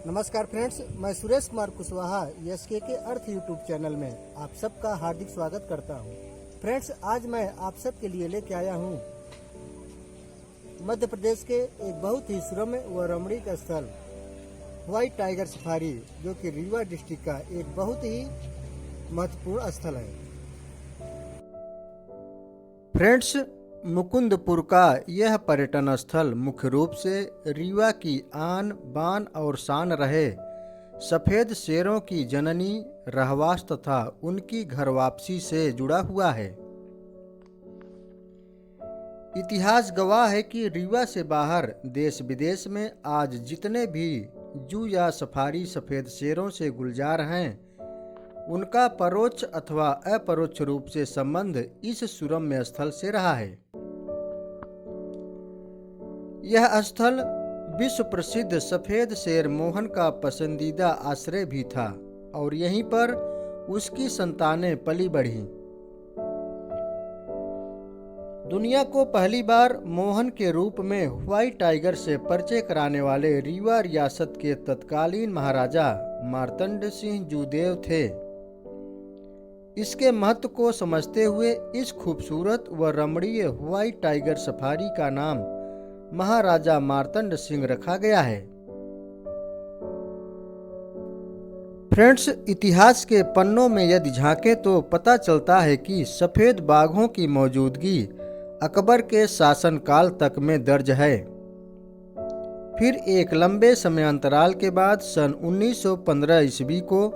नमस्कार फ्रेंड्स, मैं सुरेश कुमार कुशवाहा एसके के अर्थ यूट्यूब चैनल में आप सबका हार्दिक स्वागत करता हूं। फ्रेंड्स, आज मैं आप सबके लिए लेके आया हूं मध्य प्रदेश के एक बहुत ही सुरम्य व रमणीक स्थल व्हाइट टाइगर सफारी, जो कि रीवा डिस्ट्रिक्ट का एक बहुत ही महत्वपूर्ण स्थल है। फ्रेंड्स, मुकुंदपुर का यह पर्यटन स्थल मुख्य रूप से रीवा की आन बान और शान रहे सफेद शेरों की जननी रहवास तथा उनकी घर वापसी से जुड़ा हुआ है। इतिहास गवाह है कि रीवा से बाहर देश विदेश में आज जितने भी जू या सफारी सफेद शेरों से गुलजार हैं, उनका परोक्ष अथवा अपरोक्ष रूप से संबंध इस सुरम्य स्थल से रहा है। यह स्थल विश्व प्रसिद्ध सफेद शेर मोहन का पसंदीदा आश्रय भी था और यहीं पर उसकी संतानें पली बढ़ी। दुनिया को पहली बार मोहन के रूप में व्हाइट टाइगर से परिचय कराने वाले रीवा रियासत के तत्कालीन महाराजा मार्तंड सिंह जूदेव थे। इसके महत्व को समझते हुए इस खूबसूरत व रमणीय व्हाइट टाइगर सफारी का नाम महाराजा मार्तंड सिंह रखा गया है। फ्रेंड्स, इतिहास के पन्नों में यदि झांके तो पता चलता है कि सफेद बाघों की मौजूदगी अकबर के शासनकाल तक में दर्ज है। फिर एक लंबे समय अंतराल के बाद सन 1915 ईस्वी को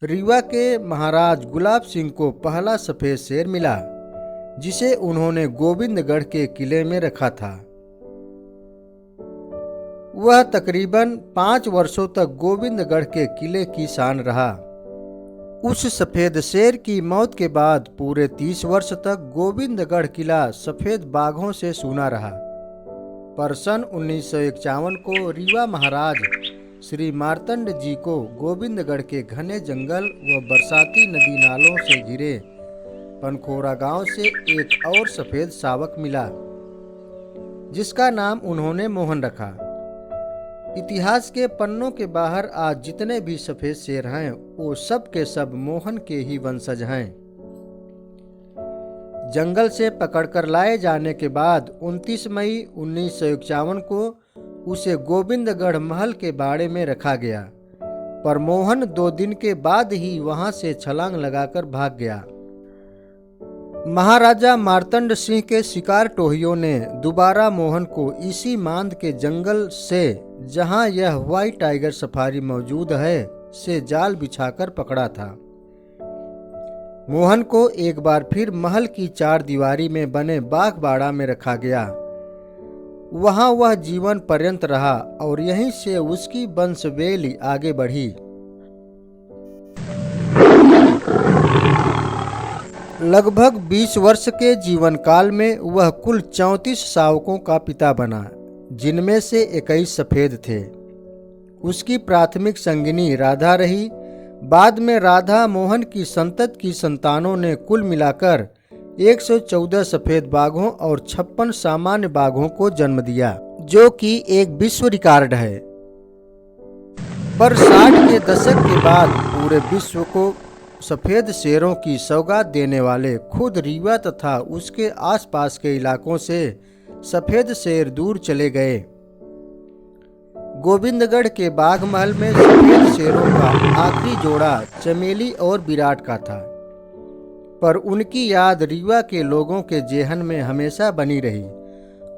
रीवा के महाराज गुलाब सिंह को पहला सफेद शेर मिला, जिसे उन्होंने गोविंदगढ़ के किले में रखा था। वह तकरीबन 5 वर्षों तक गोविंदगढ़ के किले की शान रहा। उस सफेद शेर की मौत के बाद पूरे 30 वर्ष तक गोविंदगढ़ किला सफेद बाघों से सूना रहा। पर सन 1951 को रीवा महाराज श्री मार्तंड जी को गोविंदगढ़ के घने जंगल व बरसाती नदी नालों से घिरे पनखोरा गांव से एक और सफेद शावक मिला, जिसका नाम उन्होंने मोहन रखा। इतिहास के पन्नों के बाहर आज जितने भी सफेद शेर हैं, वो सब के सब मोहन के ही वंशज हैं। जंगल से पकड़कर लाए जाने के बाद 29 मई 1951 को उसे गोविंदगढ़ महल के बाड़े में रखा गया, पर मोहन 2 दिन के बाद ही वहां से छलांग लगाकर भाग गया। महाराजा मार्तंड सिंह के शिकार टोहियों ने दोबारा मोहन को इसी मांद के जंगल से, जहां यह व्हाइट टाइगर सफारी मौजूद है, से जाल बिछाकर पकड़ा था। मोहन को एक बार फिर महल की 4 दीवारी में बने बाघ बाड़ा में रखा गया। वहां वह जीवन पर्यंत रहा और यहीं से उसकी वंशवेली आगे बढ़ी। लगभग 20 वर्ष के जीवन काल में वह कुल 34 शावकों का पिता बना, जिनमें से 21 सफेद थे। उसकी प्राथमिक संगिनी राधा रही। बाद में राधा मोहन की संतत की संतानों ने कुल मिलाकर 114 सफेद बाघों और 56 सामान्य बाघों को जन्म दिया, जो कि एक विश्व रिकॉर्ड है। पर 60 के दशक के बाद पूरे विश्व को सफेद शेरों की सौगात देने वाले खुद रीवा तथा उसके आसपास के इलाकों से सफेद शेर दूर चले गए। गोविंदगढ़ के बाघ महल में सफेद शेरों का आखिरी जोड़ा चमेली और विराट का था, पर उनकी याद रीवा के लोगों के जेहन में हमेशा बनी रही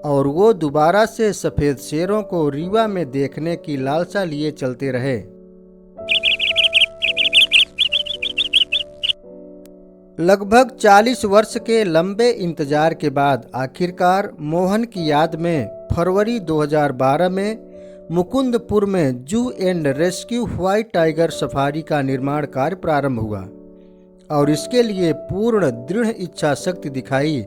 और वो दोबारा से सफेद शेरों को रीवा में देखने की लालसा लिए चलते रहे। लगभग 40 वर्ष के लंबे इंतजार के बाद आखिरकार मोहन की याद में फरवरी 2012 में मुकुंदपुर में जू and rescue white tiger safari का निर्माण कार्य प्रारंभ हुआ और इसके लिए पूर्ण दृढ़ इच्छा शक्ति दिखाई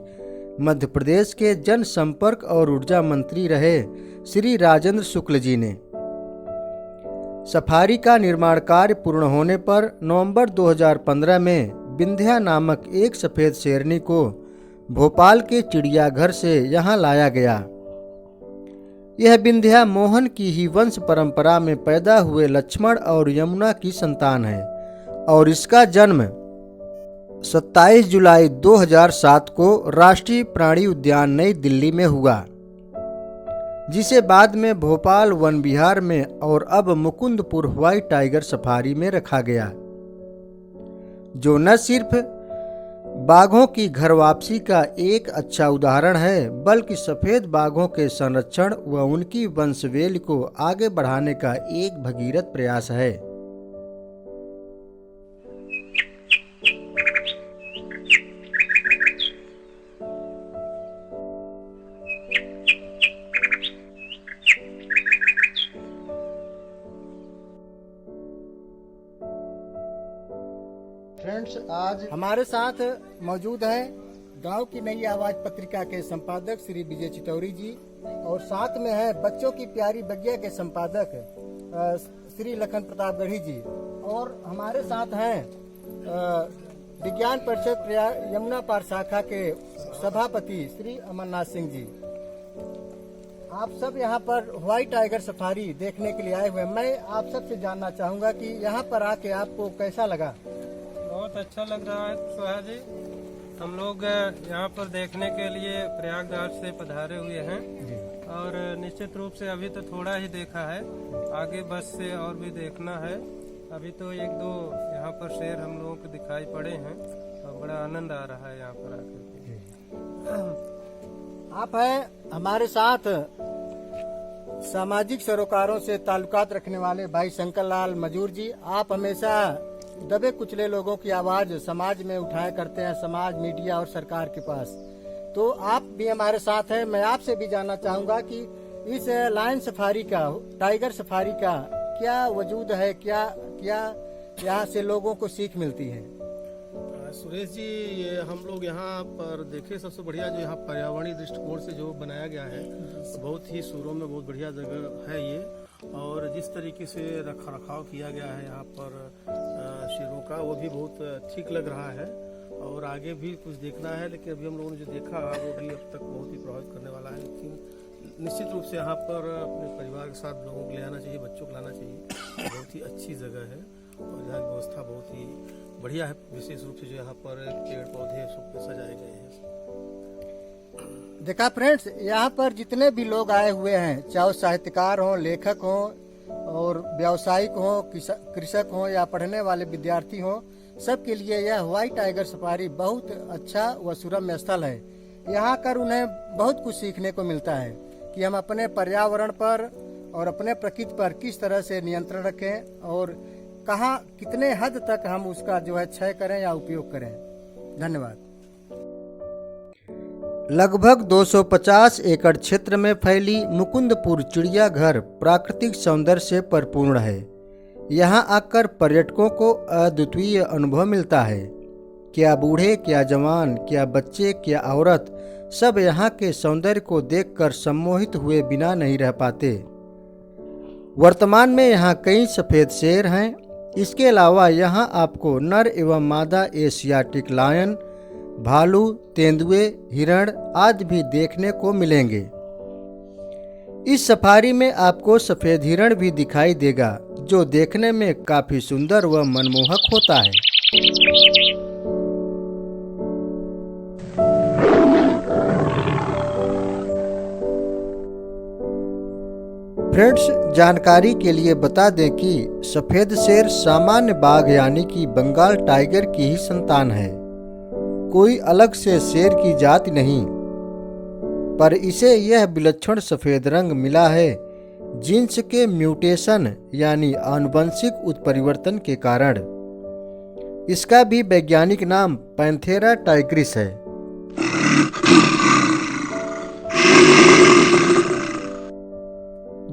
मध्य प्रदेश के जनसंपर्क और ऊर्जा मंत्री रहे श्री राजेंद्र शुक्ल जी ने। सफारी का निर्माण कार्य पूर्ण होने पर नवंबर 2015 में विंध्या नामक एक सफेद शेरनी को भोपाल के चिड़ियाघर से यहां लाया गया। यह विंध्या मोहन की ही वंश परंपरा में पैदा हुए लक्ष्मण और यमुना की संतान है और इसका जन्म 27 जुलाई 2007 को राष्ट्रीय प्राणी उद्यान नई दिल्ली में हुआ, जिसे बाद में भोपाल वन विहार में और अब मुकुंदपुर व्हाइट टाइगर सफारी में रखा गया, जो न सिर्फ बाघों की घर वापसी का एक अच्छा उदाहरण है, बल्कि सफेद बाघों के संरक्षण व उनकी वंशवेल को आगे बढ़ाने का एक भगीरथ प्रयास है। फ्रेंड्स, आज हमारे साथ मौजूद हैं गांव की नई आवाज पत्रिका के संपादक श्री विजय चितौरी जी, और साथ में है बच्चों की प्यारी बगिया के संपादक श्री लखन प्रताप गढ़ी जी, और हमारे साथ हैं विज्ञान परिषद यमुना पार शाखा के सभापति श्री अमरनाथ सिंह जी। आप सब यहाँ पर व्हाइट टाइगर सफारी देखने के लिए आए हुए हैं। मैं आप सबसे जानना चाहूँगा कि यहाँ पर आके आपको कैसा लगा? बहुत अच्छा लग रहा है सुहा जी। हम लोग यहाँ पर देखने के लिए प्रयागराज से पधारे हुए हैं और निश्चित रूप से अभी तो थोड़ा ही देखा है, आगे बस से और भी देखना है। अभी तो एक दो यहाँ पर शेर हम लोगों को दिखाई पड़े हैं और बड़ा आनंद आ रहा है यहाँ पर आकर। आप हैं हमारे साथ सामाजिक सरोकारों से ताल्लुकात रखने वाले भाई शंकर लाल मजूर जी। आप हमेशा दबे कुचले लोगों की आवाज समाज में उठाया करते हैं, समाज, मीडिया और सरकार के पास। तो आप भी हमारे साथ हैं। मैं आपसे भी जानना चाहूंगा कि इस लायन सफारी का, टाइगर सफारी का क्या वजूद है, क्या क्या यहाँ से लोगों को सीख मिलती है? सुरेश जी, ये हम लोग यहाँ पर देखे सबसे बढ़िया जो यहाँ पर्यावरणीय दृष्टिकोण से जो बनाया गया है, बहुत ही शुरू में बहुत बढ़िया जगह है ये, और जिस तरीके से रख रखाव किया गया है यहाँ पर शेरों का, वो भी बहुत ठीक लग रहा है। और आगे भी कुछ देखना है, लेकिन अभी हम लोगों ने जो देखा वो भी अब तक बहुत ही प्रभावित करने वाला है। लेकिन निश्चित रूप से यहाँ पर अपने परिवार के साथ लोगों को ले आना चाहिए, बच्चों को लाना चाहिए। बहुत ही अच्छी जगह है और यहाँ की व्यवस्था बहुत ही बढ़िया है, विशेष रूप से जो यहाँ पर पेड़ पौधे सब सजाए गए हैं। देखा फ्रेंड्स, यहाँ पर जितने भी लोग आए हुए हैं, चाहे साहित्यकार हों, लेखक हों और व्यावसायिक हों, कृषक हों या पढ़ने वाले विद्यार्थी हों, सबके लिए यह व्हाइट टाइगर सफारी बहुत अच्छा व सुरम्य स्थल है। यहाँ कर उन्हें बहुत कुछ सीखने को मिलता है कि हम अपने पर्यावरण पर और अपने प्रकृति पर किस तरह से नियंत्रण रखें और कहाँ कितने हद तक हम उसका जो है क्षय करें या उपयोग करें। धन्यवाद। लगभग 250 एकड़ क्षेत्र में फैली मुकुंदपुर चिड़ियाघर प्राकृतिक सौंदर्य से परिपूर्ण है। यहाँ आकर पर्यटकों को अद्वितीय अनुभव मिलता है। क्या बूढ़े, क्या जवान, क्या बच्चे, क्या औरत, सब यहाँ के सौंदर्य को देखकर सम्मोहित हुए बिना नहीं रह पाते। वर्तमान में यहाँ कई सफेद शेर हैं। इसके अलावा यहाँ आपको नर एवं मादा एशियाटिक लायन, भालू, तेंदुए, हिरण आदि भी देखने को मिलेंगे। इस सफारी में आपको सफेद हिरण भी दिखाई देगा, जो देखने में काफी सुंदर व मनमोहक होता है। फ्रेंड्स, जानकारी के लिए बता दें कि सफेद शेर सामान्य बाघ यानी कि बंगाल टाइगर की ही संतान है। कोई अलग से शेर की जाति नहीं, पर इसे यह विलक्षण सफेद रंग मिला है जीन्स के म्यूटेशन यानी आनुवंशिक उत्परिवर्तन के कारण। इसका भी वैज्ञानिक नाम पैंथेरा टाइग्रिस है।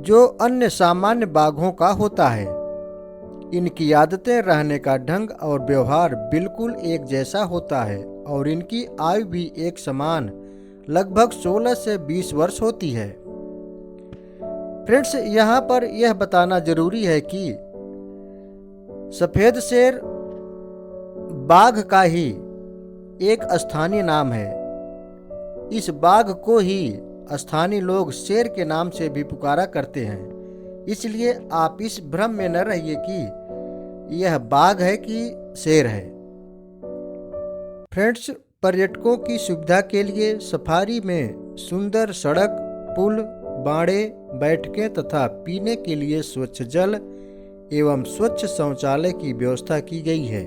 जो अन्य सामान्य बाघों का होता है। इनकी आदतें, रहने का ढंग और व्यवहार बिल्कुल एक जैसा होता है और इनकी आयु भी एक समान लगभग 16 से 20 वर्ष होती है। फ्रेंड्स, यहाँ पर यह बताना जरूरी है कि सफेद शेर बाघ का ही एक स्थानीय नाम है। इस बाघ को ही स्थानीय लोग शेर के नाम से भी पुकारा करते हैं, इसलिए आप इस भ्रम में न रहिए कि यह बाघ है कि शेर है। फ्रेंड्स, पर्यटकों की सुविधा के लिए सफारी में सुंदर सड़क, पुल, बाड़े, बैठकें तथा पीने के लिए स्वच्छ जल एवं स्वच्छ शौचालय की व्यवस्था की गई है।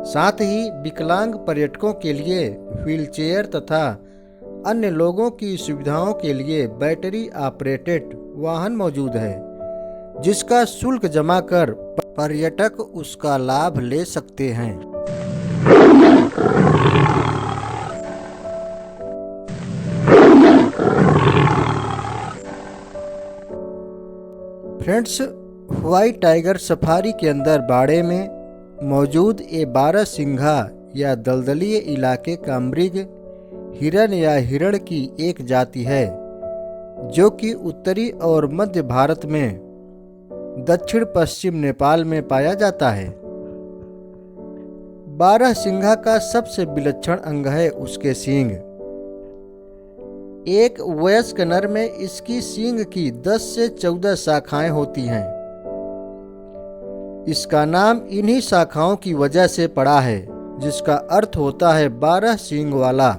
साथ ही विकलांग पर्यटकों के लिए व्हीलचेयर तथा अन्य लोगों की सुविधाओं के लिए बैटरी ऑपरेटेड वाहन मौजूद है, जिसका शुल्क जमा कर पर्यटक उसका लाभ ले सकते हैं। फ्रेंड्स, व्हाइट टाइगर सफारी के अंदर बाड़े में मौजूद ये 12 सिंघा या दलदलीय इलाके का मृग हिरण या हिरण की एक जाति है, जो कि उत्तरी और मध्य भारत में दक्षिण पश्चिम नेपाल में पाया जाता है। 12 सिंघा का सबसे विलक्षण अंग है उसके सींग। एक वयस्क नर में इसकी सींग की 10 से 14 शाखाएं होती हैं। इसका नाम इन्हीं शाखाओं की वजह से पड़ा है, जिसका अर्थ होता है 12 सींग वाला।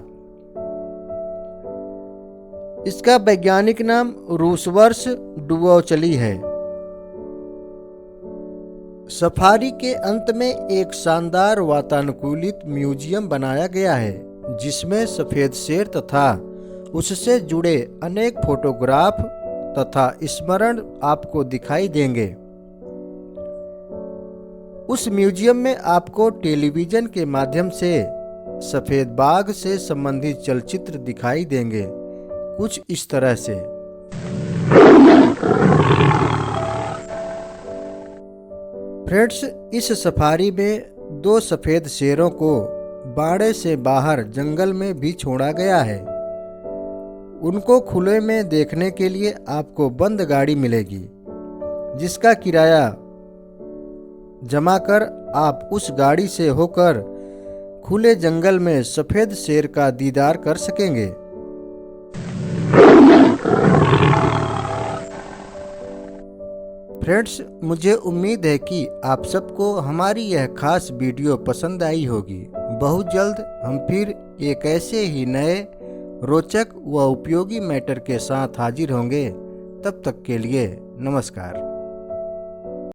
इसका वैज्ञानिक नाम रूसवर्स डुओचली है। सफारी के अंत में एक शानदार वातानुकूलित म्यूजियम बनाया गया है, जिसमें सफेद शेर तथा उससे जुड़े अनेक फोटोग्राफ तथा स्मरण आपको दिखाई देंगे। उस म्यूजियम में आपको टेलीविजन के माध्यम से सफेद बाघ से संबंधित चलचित्र दिखाई देंगे, कुछ इस तरह से। फ्रेंड्स, इस सफारी में 2 सफेद शेरों को बाड़े से बाहर जंगल में भी छोड़ा गया है। उनको खुले में देखने के लिए आपको बंद गाड़ी मिलेगी, जिसका किराया जमा कर आप उस गाड़ी से होकर खुले जंगल में सफेद शेर का दीदार कर सकेंगे। फ्रेंड्स, मुझे उम्मीद है कि आप सबको हमारी यह खास वीडियो पसंद आई होगी। बहुत जल्द हम फिर एक ऐसे ही नए रोचक व उपयोगी मैटर के साथ हाजिर होंगे। तब तक के लिए नमस्कार।